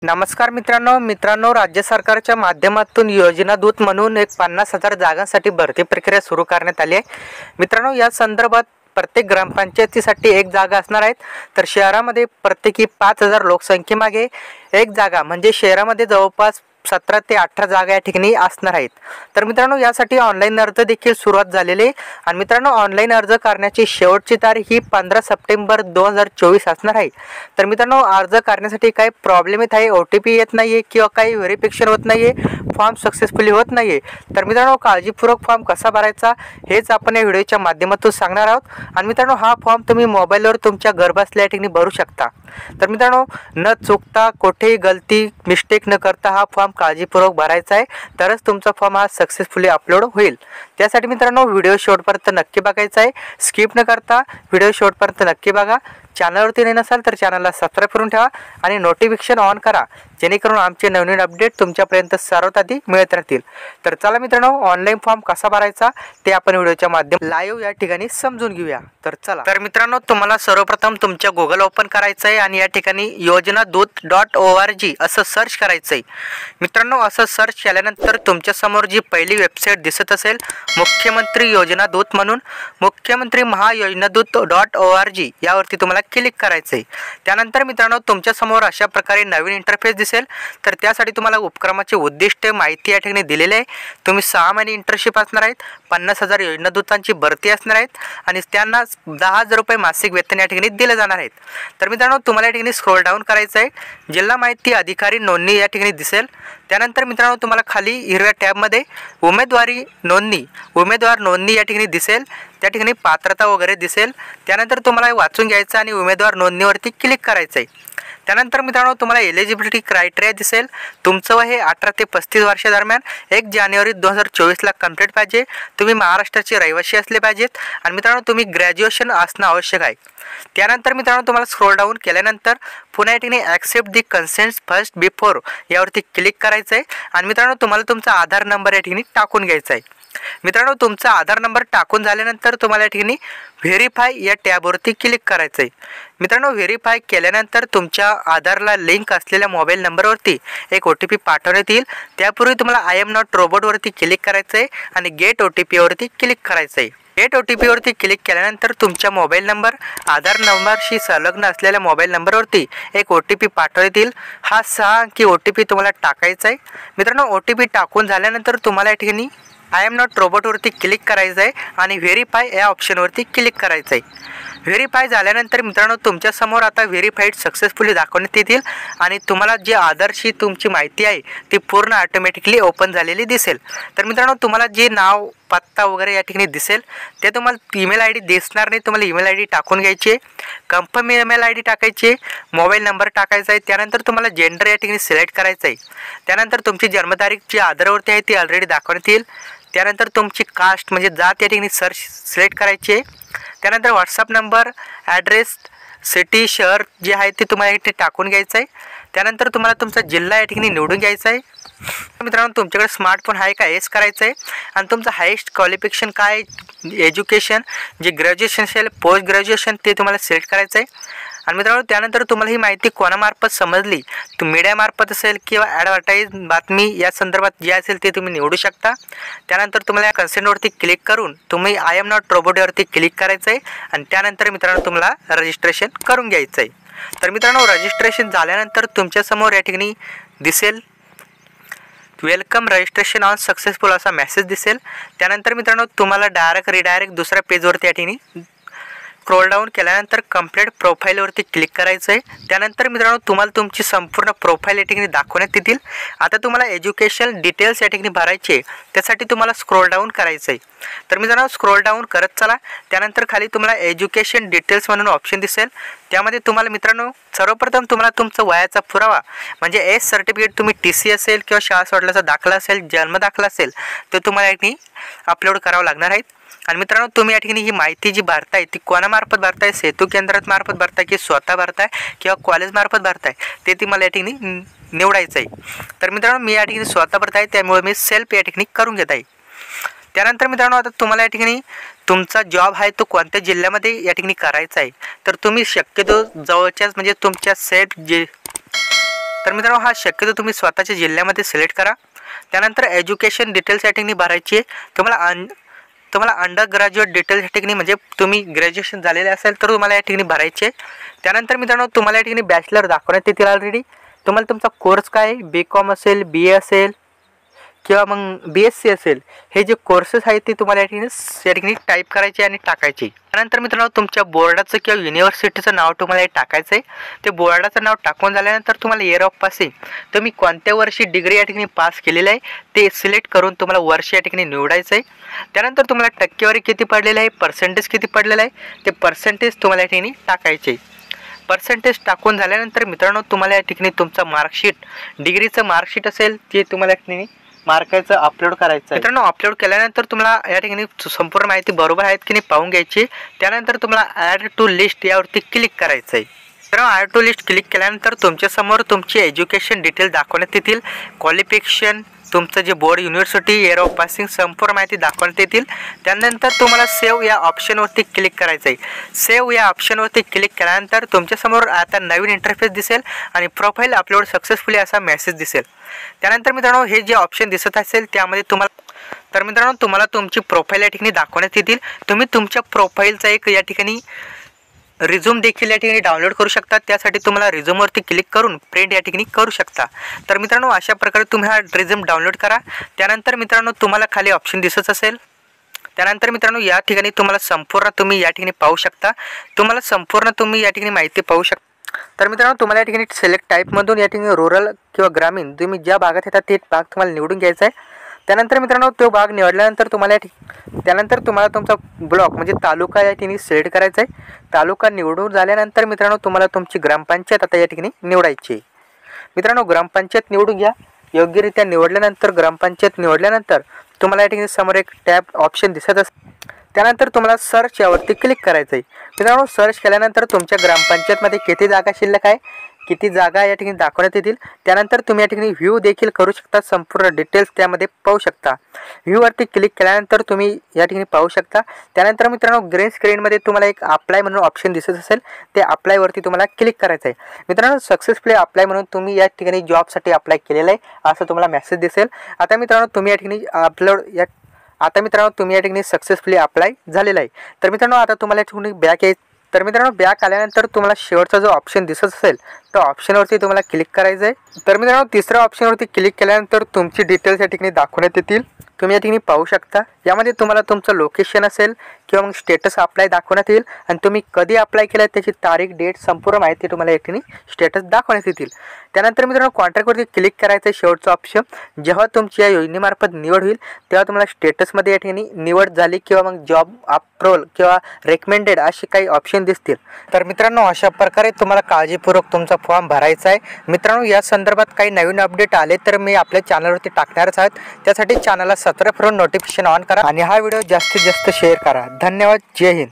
नमस्कार मित्रांनो, राज्य सरकारच्या माध्यमातून योजना दूत म्हणून एक 50,000 जागांसाठी भरती प्रक्रिया सुरू करण्यात आली आहे। मित्रांनो, या संदर्भात प्रत्येक ग्रामपंचायतीसाठी एक जागा असणार आहेत। तर शहरामध्ये प्रत्येकी 5,000 लोकसंख्येमागे एक जागा म्हणजे शहरामध्ये जवळपास 17 ते 18 जागा या ठिकाणी असणार आहेत। तर मित्रांनो, यासाठी ऑनलाईन अर्ज देखील सुरुवात झालेली आहे आणि मित्रांनो, ऑनलाईन अर्ज करण्याची शेवटची तारीख ही 15 सप्टेंबर 2024 असणार आहे। तर मित्रांनो, अर्ज करण्यासाठी काही प्रॉब्लेम येत आहे, OTP येत नाही आहे किंवा काही व्हेरिफिकेशन होत नाही आहे, फॉर्म सक्सेसफुली होत नाही आहे। तर मित्रांनो, काळजीपूर्वक फॉर्म कसा भरायचा हेच आपण या व्हिडिओच्या माध्यमातून सांगणार आहोत। आणि मित्रांनो, हा फॉर्म तुम्ही मोबाईलवर तुमच्या घरबसल्या या ठिकाणी भरू शकता। तर मित्रांनो, न चुकता कोठेही गलती मिस्टेक न करता हा फॉर्म काळजीपूर्वक भरायचा आहे, तरच तुमचा फॉर्म हा सक्सेसफुली अपलोड होईल। त्यासाठी मित्रांनो, व्हिडिओ शेवटपर्यंत नक्की बघायचा आहे, स्किप न करता व्हिडिओ शेवटपर्यंत नक्की बघा। चॅनलवरती नाही नसाल तर चॅनलला सबस्क्राईब करून ठेवा आणि नोटिफिकेशन ऑन करा, जेणेकरून आमचे नवीन अपडेट तुमच्यापर्यंत सर्वात आधी मिळत राहतील। तर चला मित्रांनो, ऑनलाईन फॉर्म कसा भरायचा ते आपण व्हिडिओच्या माध्यमातून लाईव्ह या ठिकाणी समजून घेऊया। तर चला। तर मित्रांनो, तुम्हाला सर्वप्रथम तुमच्या गुगल ओपन करायचं आहे आणि या ठिकाणी yojanadut.org असं सर्च करायचं आहे। मित्रांनो, असं सर्च केल्यानंतर तुमच्या समोर जी पहिली वेबसाईट दिसत असेल मुख्यमंत्री योजना दूत म्हणून, मुख्यमंत्री महायोजनादूत.org यावरती तुम्हाला क्लिक करायचं आहे। त्यानंतर मित्रांनो, तुमच्या समोर अशा प्रकारे नवीन इंटरफेस दिसेल। तर त्यासाठी तुम्हाला उपक्रमाचे उद्दिष्ट माहिती या ठिकाणी दिलेली आहे। तुम्ही 6 महिने इंटर्नशिप असणार आहेत, 50,000 योजनादूतांची भरती असणार आहेत आणि त्यांना 10,000 रुपये मासिक वेतन या ठिकाणी दिले जाणार आहेत। तर मित्रांनो, तुम्हाला या ठिकाणी स्क्रोल डाऊन करायचं आहे, जिल्हा माहिती अधिकारी नोंदणी या ठिकाणी दिसेल। त्यानंतर मित्रांनो, तुम्हाला खाली हिरव्या टॅबमध्ये उमेदवार नोंदणी या ठिकाणी दिसेल, त्या ठिकाणी पात्रता वगैरे दिसेल। त्यानंतर तुम्हाला वाचून घ्यायचं आणि उमेदवार नोंदणीवरती क्लिक करायचं आहे। त्यानंतर मित्रांनो, तुम्हाला एलिजिबिलिटी क्रायटेरिया दिसेल। तुमचं वय हे 18 ते 35 वर्षादरम्यान 1 जानेवारी 2024ला कंप्लीट पाहिजे। तुम्ही महाराष्ट्राचे रहिवासी असले पाहिजेत आणि मित्रांनो, तुम्ही ग्रॅज्युएशन असणं आवश्यक आहे। त्यानंतर मित्रांनो, तुम्हाला स्क्रोल डाऊन केल्यानंतर पुन्हा या ठिकाणी ॲक्सेप्ट दी कन्सेंट्स फर्स्ट बिफोर यावरती क्लिक करायचं आहे आणि मित्रांनो, तुम्हाला तुमचा आधार नंबर या ठिकाणी टाकून घ्यायचा आहे। मित्रांनो, तुमचा आधार नंबर टाकून झाल्यानंतर तुम्हाला या ठिकाणी व्हेरीफाय या टॅबवरती क्लिक करायचं आहे। मित्रांनो, व्हेरीफाय केल्यानंतर तुमच्या आधारला लिंक असलेल्या मोबाईल नंबरवरती एक OTP पाठवण्यात येईल। त्यापूर्वी तुम्हाला आय एम नॉट रोबोटवरती क्लिक करायचं आहे आणि गेट OTP वरती क्लिक करायचं आहे। गेट OTP वरती क्लिक केल्यानंतर तुमच्या मोबाईल नंबर आधार नंबरशी संलग्न असलेल्या मोबाईल नंबरवरती एक OTP पाठवण्यात येईल। हा 6 अंकी OTP तुम्हाला टाकायचा आहे। मित्रांनो, OTP टाकून झाल्यानंतर तुम्हाला या ठिकाणी आय एम नॉट रोबोटवरती क्लिक करायचं आहे आणि व्हेरीफाय या ऑप्शनवरती क्लिक करायचं आहे। व्हेरीफाय झाल्यानंतर मित्रांनो, तुमच्यासमोर आता व्हेरीफाईड सक्सेसफुली दाखवण्यात येतील आणि तुम्हाला जी आधारशी तुमची माहिती आहे ती पूर्ण ऑटोमॅटिकली ओपन झालेली दिसेल। तर मित्रांनो, तुम्हाला जे नाव पत्ता वगैरे या ठिकाणी दिसेल ते तुम्हाला ईमेल ID दिसणार नाही, तुम्हाला ईमेल ID टाकून घ्यायची आहे, कन्फर्म ईमेल ID टाकायची आहे, मोबाईल नंबर टाकायचा आहे। त्यानंतर तुम्हाला जेंडर या ठिकाणी सिलेक्ट करायचं आहे। त्यानंतर तुमची जन्मतारीख जी आधारवरती आहे ती ऑलरेडी दाखवण्यात येईल। त्यानंतर तुमची कास्ट म्हणजे जात या ठिकाणी सिलेक्ट करायची आहे। त्यानंतर व्हॉट्सअप नंबर, ॲड्रेस, सिटी, शहर जे आहे ते तुम्हाला इथे टाकून घ्यायचं आहे। त्यानंतर तुम्हाला तुमचा जिल्हा या ठिकाणी निवडून घ्यायचा आहे। मित्रांनो, तुमच्याकडे स्मार्टफोन आहे का येस करायचं आहे आणि तुमचं हायेस्ट क्वालिफिकेशन काय, एज्युकेशन जे ग्रॅज्युएशन असेल, पोस्ट ग्रॅज्युएशन ते तुम्हाला सिलेक्ट करायचं आहे। आणि मित्रांनो, त्यानंतर तुम्हाला ही माहिती कोणामार्फत समजली, तो मीडियामार्फत असेल किंवा ॲडव्हर्टाईज बातमी या संदर्भात जे असेल ते तुम्ही निवडू शकता। त्यानंतर तुम्हाला या कन्सेंटवरती क्लिक करून तुम्ही आय एम नॉट रोबोटवरती क्लिक करायचं आहे आणि त्यानंतर मित्रांनो, तुम्हाला रजिस्ट्रेशन करून घ्यायचं आहे। तर मित्रांनो, रजिस्ट्रेशन झाल्यानंतर तुमच्यासमोर या ठिकाणी दिसेल वेलकम रजिस्ट्रेशन ऑन सक्सेसफुल असा मेसेज दिसेल। त्यानंतर मित्रांनो, तुम्हाला रिडायरेक्ट दुसऱ्या पेजवरती या ठिकाणी स्क्रोल डाऊन केल्यानंतर कंप्लीट प्रोफाईलवरती क्लिक करायचं आहे। त्यानंतर मित्रांनो, तुम्हाला तुमची संपूर्ण प्रोफाईल या ठिकाणी दाखवण्यात येतील। आता तुम्हाला एज्युकेशन डिटेल्स या ठिकाणी भरायचे आहे, त्यासाठी तुम्हाला स्क्रोल डाऊन करायचं आहे। तर मित्रांनो, स्क्रोल डाऊन करत चला। त्यानंतर खाली तुम्हाला एज्युकेशन डिटेल्स म्हणून ऑप्शन दिसेल। त्यामध्ये तुम्हाला मित्रांनो, सर्वप्रथम तुम्हाला तुमचं वयाचा पुरावा म्हणजे एज सर्टिफिकेट, तुम्ही TC असेल किंवा शाळा सोडल्याचा दाखला असेल, जन्म दाखला असेल, ते तुम्हाला या ठिकाणी अपलोड करावं लागणार आहेत। आणि मित्रांनो, तुम्ही या ठिकाणी ही माहिती जी भरताय ती कोणामार्फत भरताय, सेतू केंद्रात मार्फत भरताय की स्वतः भरताय किंवा कॉलेजमार्फत भरताय ते तुम्हाला या ठिकाणी निवडायचं आहे। तर मित्रांनो, मी या ठिकाणी स्वतः भरताय, त्यामुळे मी सेल्फ या ठिकाणी करून घेत आहे। त्यानंतर मित्रांनो, आता तुम्हाला या ठिकाणी तुमचा जॉब आहे तो कोणत्या जिल्ह्यामध्ये या ठिकाणी करायचा आहे, तर तुम्ही शक्यतो जवळच्याच म्हणजे तुमच्या सेट तर मित्रांनो हा शक्यतो तुम्ही स्वतःच्या जिल्ह्यामध्ये सिलेक्ट करा। त्यानंतर एज्युकेशन डिटेल्स या ठिकाणी भरायची आहे। तुम्हाला अंडर ग्रॅज्युएट डिटेल्स या ठिकाणी म्हणजे तुम्ही ग्रॅज्युएशन झालेले असेल तर तुम्हाला या ठिकाणी भरायचे। त्यानंतर मित्रांनो तुम्हाला या ठिकाणी बॅचलर दाखवण्यात येतील ऑलरेडी। तुम्हाला तुमचा कोर्स काय आहे, BCom असेल, BA असेल किंवा मग BSc असेल, हे जे कोर्सेस आहेत ते तुम्हाला या ठिकाणी टाईप करायचे आणि टाकायचे। त्यानंतर मित्रांनो तुमच्या बोर्डाचं किंवा युनिव्हर्सिटीचं नाव तुम्हाला हे टाकायचं आहे। ते बोर्डाचं नाव टाकून झाल्यानंतर तुम्हाला इयर ऑफ पासिंग तुम्ही कोणत्या वर्षी डिग्री या ठिकाणी पास केलेलं आहे ते सिलेक्ट करून तुम्हाला वर्ष या ठिकाणी निवडायचं आहे। त्यानंतर तुम्हाला टक्केवारी किती पडलेली आहे, पर्सेंटेज किती पडलेलं आहे ते पर्सेंटेज तुम्हाला या ठिकाणी टाकायचे। पर्सेंटेज टाकून झाल्यानंतर मित्रांनो तुम्हाला या ठिकाणी तुमचं मार्कशीट, डिग्रीचं मार्कशीट असेल ते तुम्हाला या ठिकाणी मार्काचं अपलोड करायचं आहे। मित्रांनो अपलोड केल्यानंतर तुम्हाला या ठिकाणी संपूर्ण माहिती बरोबर आहेत की नाही पाहून घ्यायची। त्यानंतर तुम्हाला ॲड टू लिस्ट यावरती क्लिक करायचं आहे। मित्रांनो ॲड टू लिस्ट क्लिक केल्यानंतर तुमच्यासमोर तुमची एज्युकेशन डिटेल दाखवण्यात येतील, क्वालिफिकेशन, तुमचं जे board, university, year of passing संपूर्ण माहिती दाखवण्यात येतील। त्यानंतर तुम्हाला सेव्ह या ऑप्शनवरती क्लिक करायचं आहे। सेव्ह या ऑप्शनवरती क्लिक केल्यानंतर तुमच्यासमोर आता नवीन इंटरफेस दिसेल आणि प्रोफाईल अपलोड सक्सेसफुली असा मेसेज दिसेल। त्यानंतर मित्रांनो हे जे ऑप्शन दिसत असेल त्यामध्ये तुम्हाला तुमची प्रोफाईल या ठिकाणी दाखवण्यात येतील। तुम्ही तुमच्या प्रोफाईलचा एक या ठिकाणी रिझ्यूम देखील या ठिकाणी डाउनलोड करू शकता। त्यासाठी तुम्हाला रिझ्यूमवरती क्लिक करून प्रिंट या ठिकाणी करू शकता। तर मित्रांनो अशा प्रकारे तुम्ही हा रिझ्यूम डाउनलोड करा। त्यानंतर मित्रांनो तुम्हाला खाली ऑप्शन दिसत असेल, त्यानंतर मित्रांनो या ठिकाणी तुम्हाला संपूर्ण तुम्ही या ठिकाणी पाहू शकता, तुम्ही या ठिकाणी माहिती पाहू शकता। तर मित्रांनो तुम्हाला या ठिकाणी सिलेक्ट टाईपमधून या ठिकाणी रूरल किंवा ग्रामीण तुम्ही ज्या भागात येतात ते भाग तुम्हाला निवडून घ्यायचा आहे। त्यानंतर मित्रांनो तो भाग निवडल्यानंतर तुम्हाला तुमचा ब्लॉक म्हणजे तालुका या ठिकाणी सिलेक्ट करायचा आहे। तालुका निवडून झाल्यानंतर मित्रांनो तुम्हाला तुमची ग्रामपंचायत आता या ठिकाणी निवडायची आहे। मित्रांनो ग्रामपंचायत निवडून घ्या। योग्यरित्या निवडल्यानंतर ग्रामपंचायत निवडल्यानंतर तुम्हाला या ठिकाणी समोर एक टॅब ऑप्शन दिसत असते। त्यानंतर तुम्हाला सर्च यावरती क्लिक करायचं आहे। मित्रांनो सर्च केल्यानंतर तुमच्या ग्रामपंचायतमध्ये किती जागा शिल्लक आहे, किती जागा या ठिकाणी दाखवण्यात येतील। त्यानंतर तुम्ही या ठिकाणी व्ह्यू देखील करू शकता, संपूर्ण डिटेल्स त्यामध्ये पाहू शकता। व्ह्यूवरती क्लिक केल्यानंतर तुम्ही या ठिकाणी पाहू शकता। त्यानंतर मित्रांनो ग्रीन स्क्रीनमध्ये तुम्हाला एक अप्लाय म्हणून ऑप्शन दिसत असेल, ते अप्लायवरती तुम्हाला क्लिक करायचं आहे। मित्रांनो सक्सेसफुली अप्लाय म्हणून तुम्ही या ठिकाणी जॉबसाठी अप्लाय केलेलं आहे असं तुम्हाला मेसेज दिसेल। आता मित्रांनो तुम्ही या ठिकाणी सक्सेसफुली अप्लाय झालेला आहे। तर मित्रांनो आता तुम्हाला या ठिकाणी बॅक यायचं। तर मित्रांनो बॅक आल्यानंतर तुम्हाला शेवटचा जो ऑप्शन दिसत असेल त्या ऑप्शनवरती तुम्हाला क्लिक करायचं आहे। तर मित्रांनो तिसऱ्या ऑप्शनवरती क्लिक केल्यानंतर तुमची डिटेल्स या ठिकाणी दाखवण्यात येतील, तुम्ही या ठिकाणी पाहू शकता। यामध्ये तुम्हाला तुमचं लोकेशन असेल किंवा मग स्टेटस अप्लाय दाखवण्यात येईल आणि तुम्ही कधी अप्लाय केलं त्याची तारीख, डेट संपूर्ण माहिती तुम्हाला या ठिकाणी स्टेटस दाखवण्यात येतील। त्यानंतर मित्रांनो कॉन्ट्रॅक्टवरती क्लिक करायचं आहे, शेवटचं ऑप्शन। जेव्हा तुमची या योजनेमार्फत निवड होईल तेव्हा तुम्हाला स्टेटसमध्ये या ठिकाणी निवड झाली किंवा मग जॉब अप्रूव्हल किंवा रेकमेंडेड असे काही ऑप्शन दिसतील। तर मित्रांनो अशा प्रकारे तुम्हाला काळजीपूर्वक तुमचा फॉर्म भरायचा आहे। मित्रांनो या संदर्भात काही नवीन अपडेट आले तर मी आपल्या चॅनलवरती टाकणारच आहे। त्यासाठी चॅनलला सबस्क्राइब करून नोटिफिकेशन ऑन करा आणि हा व्हिडिओ जास्तीत जास्त शेअर करा। धन्यवाद। जय हिंद।